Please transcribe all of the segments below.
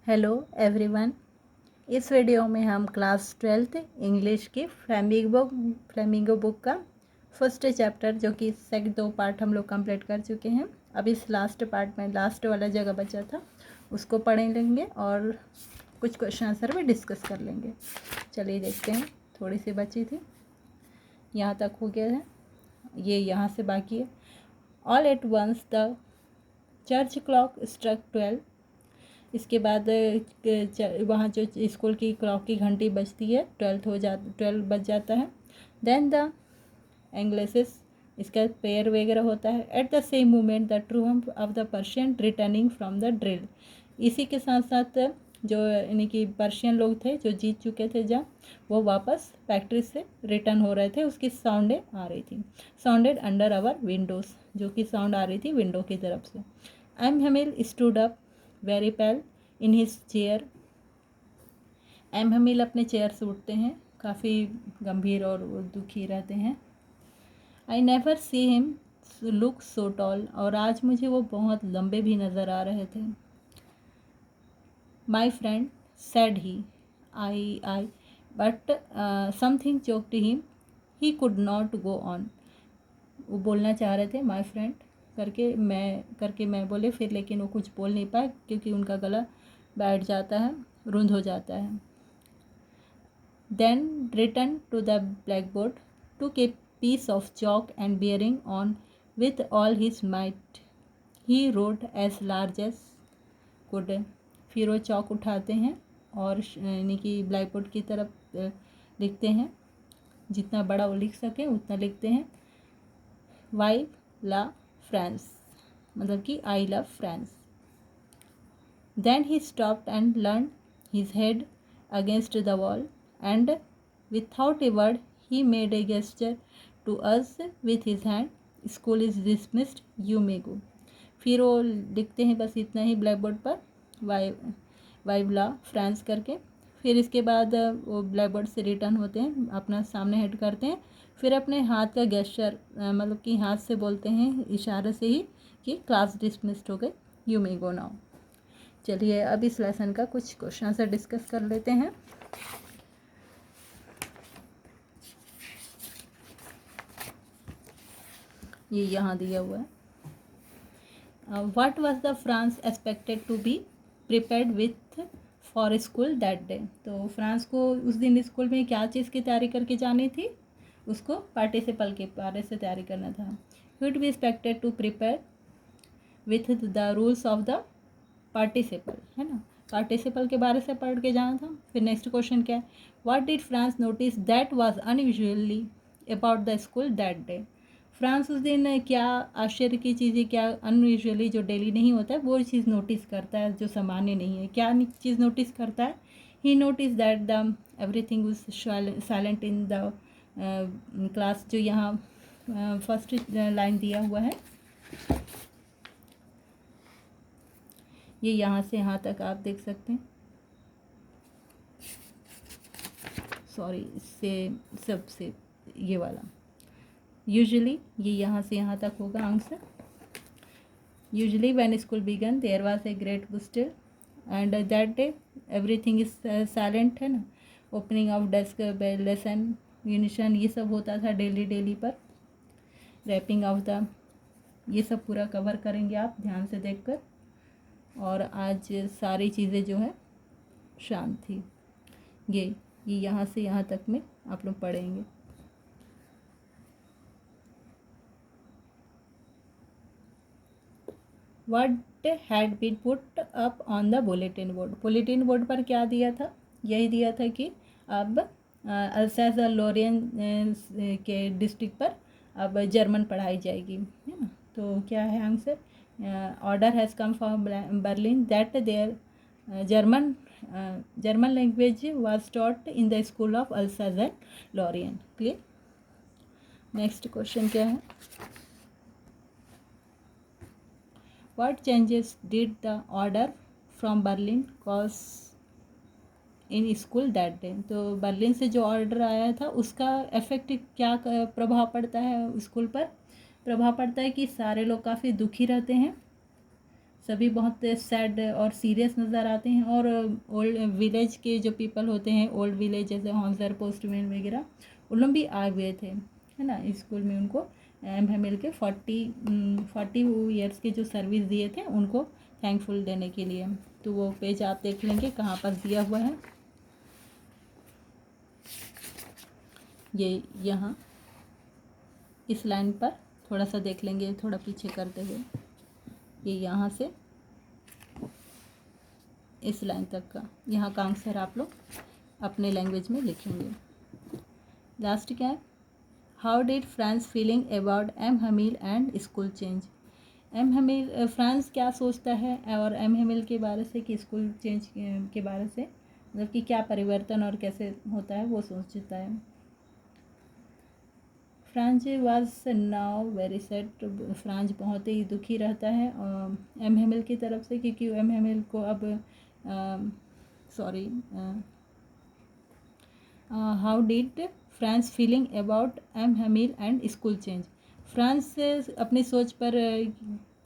Hello everyone. इस video में हम क्लास 12th इंग्लिश की फ्लेमिंगो बुक का फर्स्ट चैप्टर जो कि सेकंड 2 पार्ट हम लोग कंप्लीट कर चुके हैं। अब इस लास्ट पार्ट में लास्ट वाला जगह बचा था उसको पढ़ लेंगे और कुछ क्वेश्चन आंसर भी डिस्कस कर लेंगे। चलिए देखते हैं। थोड़ी सी बची थी, यहाँ तक हो गया है, ये यहाँ से बाकी है। All at once the church clock struck 12। इसके बाद वहाँ जो स्कूल की क्लॉक की घंटी बजती है 12 बज जाता है। देन द एंग्लेसिस, इसका प्रेयर वगैरह होता है। At the same moment the triumph of the Persian returning from the drill. इसी के साथ साथ जो यानी कि पर्शियन लोग थे जो जीत चुके थे जहाँ, वो वापस फैक्ट्री से रिटर्न हो रहे थे, उसकी साउंडें आ रही थी। साउंडेड अंडर आवर विंडोज़, जो कि साउंड आ रही थी विंडो की तरफ से। M Hamel stood up very pale in his chair. M Hamel अपने चेयर से उठते हैं, काफ़ी गंभीर और दुखी रहते हैं। I never see him look so tall, और आज मुझे वो बहुत लंबे भी नज़र आ रहे थे। My friend said he I but something choked him, he could not go on. वो बोलना चाह रहे थे माई फ्रेंड करके मैं बोले फिर, लेकिन वो कुछ बोल नहीं पाए क्योंकि उनका गला बैठ जाता है, रुंध हो जाता है। Then return to the blackboard, took a piece of chalk and bearing on with all his might, he wrote as large as could. फिर वो चॉक उठाते हैं और यानी कि ब्लैक बोर्ड की तरफ लिखते हैं, जितना बड़ा वो लिख सकें उतना लिखते हैं। वाई ला फ्रांस, मतलब कि I love France. Then he stopped and leaned his head against the wall and without a word he made a gesture to us with his hand, school is dismissed, you may go. फिर वो लिखते हैं बस इतना ही blackboard पर, वाई la France करके। फिर इसके बाद वो ब्लैक बोर्ड से रिटर्न होते हैं, अपना सामने हेड करते हैं, फिर अपने हाथ का गेस्चर मतलब कि हाथ से बोलते हैं इशारे से ही कि क्लास डिसमिस्ड हो गई, यू मे गो नाउ। चलिए अब इस लेसन का कुछ क्वेश्चन से डिस्कस कर लेते हैं। ये यहाँ दिया हुआ है। What was the Franz expected to be prepared with for school that day. तो फ्रांस को उस दिन स्कूल में क्या चीज़ की तैयारी करके जानी थी, उसको पार्टिसिपल के बारे से तैयारी करना था। Would be expected to prepare with the rules of the participle, है ना, पार्टिसिपल के बारे से पढ़ के जाना था। फिर नेक्स्ट क्वेश्चन क्या है, what did France notice that was unusually about the school that day. France उस दिन क्या आश्चर्य की चीज़ें, क्या अनयूजुअली जो डेली नहीं होता है वो चीज़ नोटिस करता है जो सामान्य नहीं है। क्या चीज़ नोटिस करता है, he notice that the everything was silent in the class. जो यहाँ फर्स्ट लाइन दिया हुआ है, ये यहाँ से यहाँ तक आप देख सकते हैं, सॉरी इससे सबसे ये वाला, यूजुअली ये यहाँ से यहाँ तक होगा answer. Usually when school began there was a great booster and that day everything is silent, है ना। Opening of desk, lesson, unison, ये सब होता था डेली पर। रैपिंग ऑफ द, ये सब पूरा कवर करेंगे आप ध्यान से देखकर। और आज सारी चीज़ें जो है शांत थी। ये यहाँ से यहाँ तक में आप लोग पढ़ेंगे। What had been put up on the bulletin board. Bulletin board पर क्या दिया था, यही दिया था कि अब अल्सैस लॉरेन के डिस्ट्रिक्ट पर अब जर्मन पढ़ाई जाएगी, है ना। तो क्या है answer, order has come from Berlin that their German language was taught in the school of Alsace and Lorraine. Clear. Next question क्या है, What changes did the order from Berlin cause in school that day। तो Berlin से जो order आया था उसका effect क्या प्रभाव पड़ता है स्कूल पर। प्रभाव पड़ता है कि सारे लोग काफ़ी दुखी रहते हैं, सभी बहुत सैड और सीरियस नज़र आते हैं। और ओल्ड विलेज के जो पीपल होते हैं, ओल्ड विलेज जैसे हॉन्सर, पोस्टमैन वगैरह, उन लोग भी आए हुए थे, है ना, स्कूल में। उनको एम हेमिल के 40 ईयर्स के जो सर्विस दिए थे उनको थैंकफुल देने के लिए। तो वो पेज आप देख लेंगे कहाँ पर दिया हुआ है, ये यहाँ इस लाइन पर थोड़ा सा देख लेंगे, थोड़ा पीछे करते हुए, ये यहाँ से इस लाइन तक का यहाँ का आंसर आप लोग अपने लैंग्वेज में लिखेंगे। लास्ट क्या है, how did France feeling about M Hamel and school change. M Hamel, France क्या सोचता है और एम हमील के बारे से कि स्कूल चेंज के बारे से, मतलब कि क्या परिवर्तन और कैसे होता है वो सोचता है। France was now very sad, France बहुत ही दुखी रहता है एम हेमिल की तरफ से, क्योंकि एम हेमिल को अब how did France feeling about M Hamel and school change. Franz से अपनी सोच पर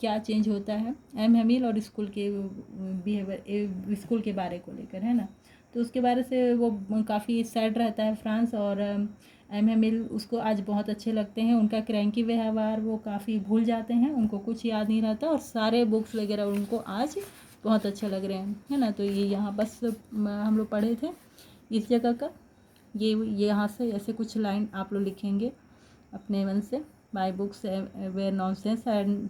क्या चेंज होता है एम हेमिल और स्कूल के बिहेवियर, स्कूल के बारे को लेकर, है ना। तो उसके बारे से वो काफ़ी सैड रहता है फ्रांस। और एम हेमिल उसको आज बहुत अच्छे लगते हैं, उनका क्रैंकी व्यवहार वो काफ़ी भूल जाते हैं, उनको कुछ याद नहीं रहता, और सारे बुक्स वगैरह उनको आज बहुत अच्छे लग रहे हैं, है ना। तो ये यहाँ बस हम लोग पढ़े थे इस जगह का, ये यहाँ से ऐसे कुछ लाइन आप लोग लिखेंगे अपने मन से। My books were nonsense and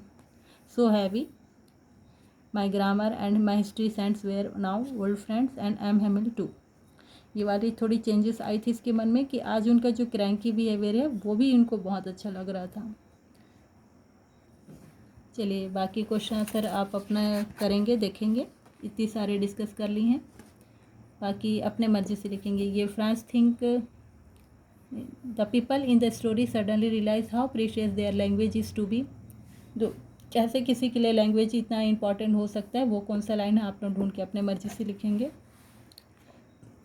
so heavy, my grammar and my history sense were now old friends and M Hamel too. ये वाली थोड़ी चेंजेस आई थी इसके मन में कि आज उनका जो क्रैंकी बिहेवियर है वो भी उनको बहुत अच्छा लग रहा था। चलिए बाकी क्वेश्चन आंसर आप अपना करेंगे, देखेंगे, इतनी सारे डिस्कस कर ली हैं, बाकी अपने मर्जी से लिखेंगे। ये Franz think the people in the story suddenly realise how precious their language is to be. जो कैसे किसी के लिए लैंग्वेज इतना इंपॉर्टेंट हो सकता है, वो कौन सा लाइन है आप लोग ढूंढ के अपने मर्जी से लिखेंगे।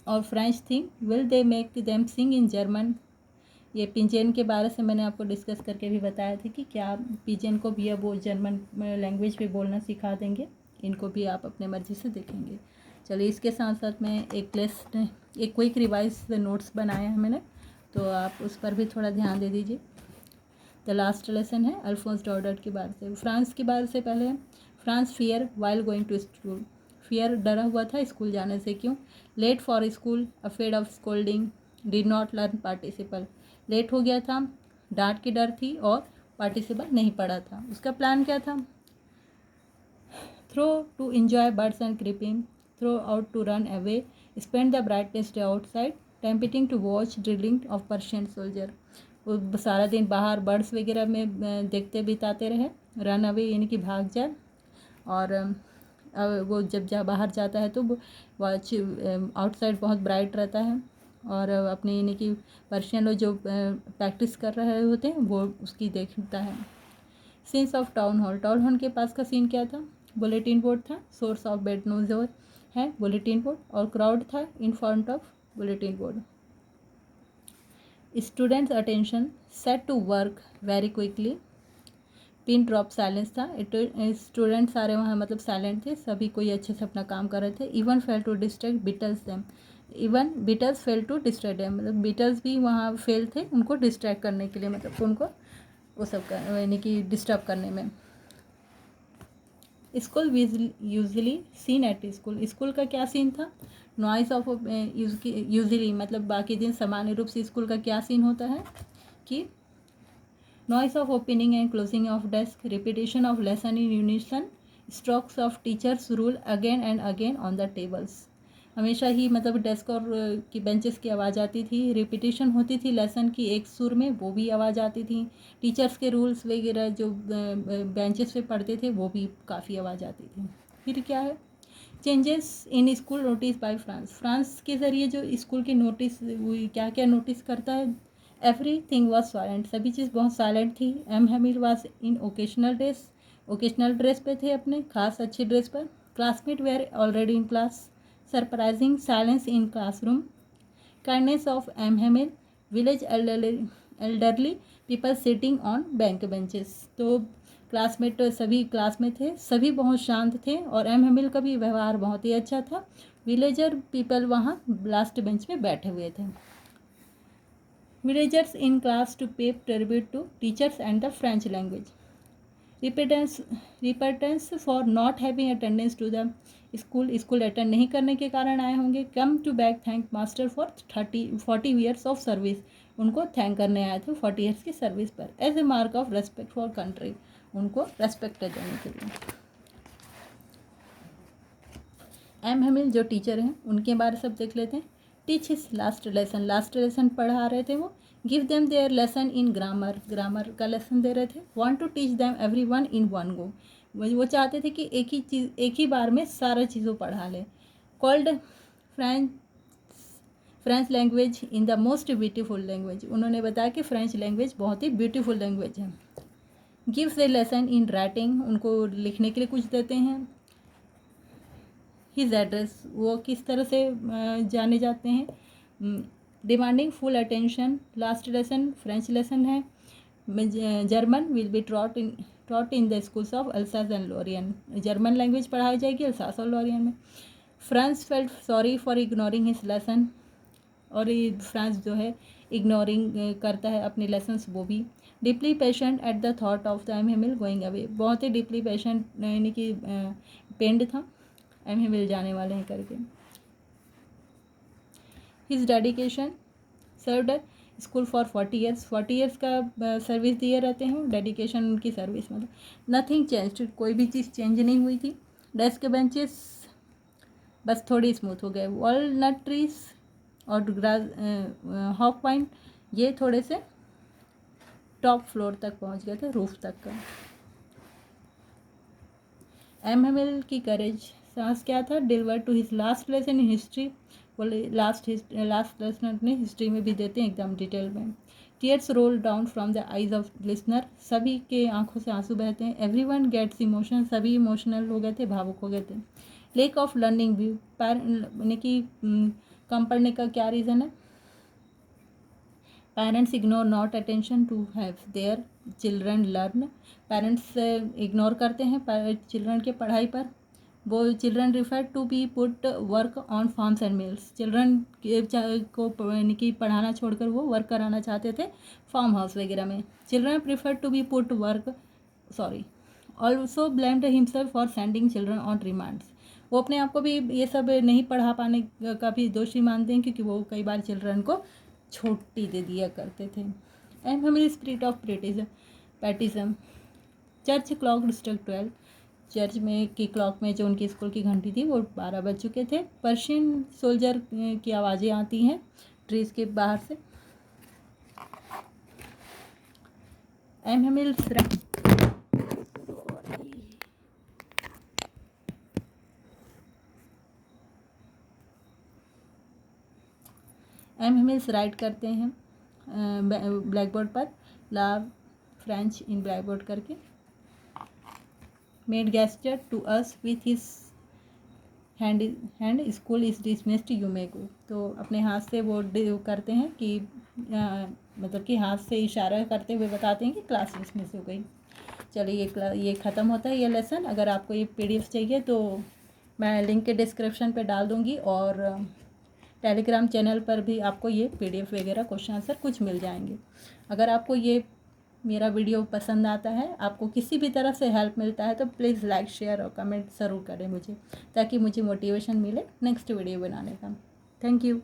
और French thing will they make them sing in German. ये पिजन के बारे से मैंने आपको डिस्कस करके भी बताया था कि क्या पिजन को भी अब वो जर्मन लैंग्वेज पे बोलना सिखा देंगे, इनको भी आप अपने मर्जी से देखेंगे। चलिए इसके साथ साथ मैं एक क्विक रिवाइज नोट्स बनाया है मैंने, तो आप उस पर भी थोड़ा ध्यान दे दीजिए। द लास्ट लेसन है अल्फोंस डॉडर्ट के बारे से। फ्रांस के बारे से पहले, Franz fear while going to school, fear डरा हुआ था स्कूल जाने से, क्यों। Late for school, afraid of scolding, did not learn participle, late हो गया था, डांट की डर थी, और पार्टिसिपल नहीं पढ़ा था। उसका प्लान क्या था, throw to enjoy birds and creeping, throw out to run away, spend the brightest day outside, tempting to watch drilling of Persian soldier. वो सारा दिन बाहर बर्ड्स वगैरह में देखते बिताते रहे, रन अवे यानी कि भाग जाए, और वो जब बाहर जाता है तो वॉच आउटसाइड बहुत ब्राइट रहता है, और अपने यानी कि पर्शियन लोग जो प्रैक्टिस कर रहे होते हैं वो उसकी देखता है। Scenes of town hall, town hall के पास का सीन क्या था, बुलेटिन बोर्ड था, सोर्स ऑफ बेड नोजर है बुलेटिन बोर्ड, और क्राउड था in front of bulletin board. Students attention set to work very quickly, pin drop silence था, स्टूडेंट सारे वहाँ मतलब साइलेंट थे, सभी कोई अच्छे से अपना काम कर रहे थे। Even fail to distract beetles them, even beetles fail to distract them, मतलब बीटल्स भी वहाँ फेल थे उनको डिस्ट्रैक्ट करने के लिए, मतलब उनको वो सब का यानी कि डिस्टर्ब करने में। School usually scene at school, school का क्या सीन था, नॉइस ऑफ यूजली मतलब बाकी दिन सामान्य रूप से स्कूल का क्या सीन होता है कि noise of opening and closing of desk, repetition of lesson in unison, strokes of teachers rule again and again on the tables. हमेशा ही मतलब डेस्क और की बेंचेस की आवाज़ आती थी, रिपीटेशन होती थी लेसन की एक सुर में, वो भी आवाज़ आती थी, टीचर्स के रूल्स वगैरह जो बेंचेस पे पढ़ते थे वो भी काफ़ी आवाज़ आती थी। फिर क्या है, changes in school notice bye France, France के ज़रिए जो स्कूल की नोटिस क्या क्या नोटिस करता है, एवरीथिंग वॉज साइलेंट, सभी चीज़ बहुत साइलेंट थी। M Hamel was in occasional dress पे थे, अपने खास अच्छी ड्रेस पर। Classmate were already in class, surprising silence in classroom, kindness of M Hamel, village elderly people sitting on bank benches. तो क्लासमेट सभी क्लास में थे, सभी बहुत शांत थे और एम हेमिल का भी व्यवहार बहुत ही अच्छा था। विलेजर पीपल वहाँ लास्ट बेंच में बैठे हुए थे। Villagers in class to pay tribute to teachers and the French language. Repentance for not having attendance to the school attend नहीं करने के कारण आए होंगे। Come to back thank master for 40 years of service, उनको थैंक करने आए थे 40 ईयर्स की सर्विस पर। As a mark of respect for country, उनको रेस्पेक्ट देने के लिए। एम हेमिल जो टीचर हैं उनके बारे सब देख लेते हैं। टीच हिज लास्ट लेसन पढ़ा रहे थे वो। Give them their lesson in grammar का लेसन दे रहे थे। Want to teach them everyone in one go, वो चाहते थे कि एक ही बार में सारा चीज़ों पढ़ा लें। Called French language in the most beautiful language, उन्होंने बताया कि फ्रेंच लैंग्वेज बहुत ही ब्यूटीफुल लैंग्वेज है। Gives the lesson in writing, उनको लिखने के लिए कुछ देते हैं। हिज एड्रेस, वो किस तरह से जाने जाते हैं। Demanding full attention, last lesson French lesson है। German will be taught in the schools of Alsace and Lorraine, German language पढ़ाई जाएगी अल्सास और लोरियन में। France felt sorry for ignoring his lesson, और ये फ्रांस जो है इग्नोरिंग करता है अपने लेसन्स वो भी। Deeply patient at the thought of the M Hamel going away, बहुत ही डीपली पेशेंट यानी कि पेंड था एम हेमिल जाने वाले हैं करके। His dedication served school for 40 years, 40 years का सर्विस दिए रहते हैं। डेडिकेशन उनकी सर्विस मतलब। नथिंग चेंज, कोई भी चीज़ चेंज नहीं हुई थी। डेस्क बेंचेस बस थोड़ी स्मूथ हो गए। वॉलनट ट्रीज और ग्रास हॉक पाइन, ये थोड़े से टॉप फ्लोर तक पहुंच गए थे, रूफ तक का। एम हेमिल की करेज, साहस क्या था। Deliver to his last lesson in history, बोले लास्ट लेसन अपने हिस्ट्री में भी देते हैं एकदम डिटेल में। Tears roll down from the eyes of listener, सभी के आंखों से आंसू बहते हैं। एवरीवन गेट्स इमोशन, सभी इमोशनल हो गए थे, भावुक हो गए थे। लेक ऑफ लर्निंग व्यू, यानी कि कम पढ़ने का क्या रीज़न है। Parents ignore not attention to have their children learn, parents ignore करते हैं चिल्ड्रन के पढ़ाई पर। वो children refer to be put work on farms and mills, children को यानी कि पढ़ाना छोड़कर वो वर्क कराना चाहते थे फार्म हाउस वगैरह में। Children prefer to be put work also blamed himself for sending children on remands, वो अपने आप को भी ये सब नहीं पढ़ा पाने का भी दोषी मानते हैं क्योंकि वो कई बार चिल्ड्रन को छुट्टी दे दिया करते थे। M Hamel spirit of patriotism, church clock struck 12, church में की क्लॉक में जो उनकी स्कूल की घंटी थी वो 12 बज चुके थे। पर्शियन सोल्जर की आवाज़ें आती हैं ट्रीज के बाहर से। एम हेमिल राइट करते हैं ब्लैक बोर्ड पर love French in blackboard करके। Made gesture to us with his hand school is dismissed you may go, तो अपने हाथ से वो करते हैं कि मतलब कि हाथ से इशारा करते हुए बताते हैं कि क्लास डिसमिस हो गई। चलिए ये ख़त्म होता है ये लेसन। अगर आपको ये PDF चाहिए तो मैं लिंक के डिस्क्रिप्शन पे डाल दूँगी और टेलीग्राम चैनल पर भी आपको ये PDF वगैरह क्वेश्चन आंसर कुछ मिल जाएंगे। अगर आपको ये मेरा वीडियो पसंद आता है, आपको किसी भी तरह से हेल्प मिलता है तो प्लीज़ लाइक शेयर और कमेंट ज़रूर करें मुझे, ताकि मुझे मोटिवेशन मिले नेक्स्ट वीडियो बनाने का। Thank you.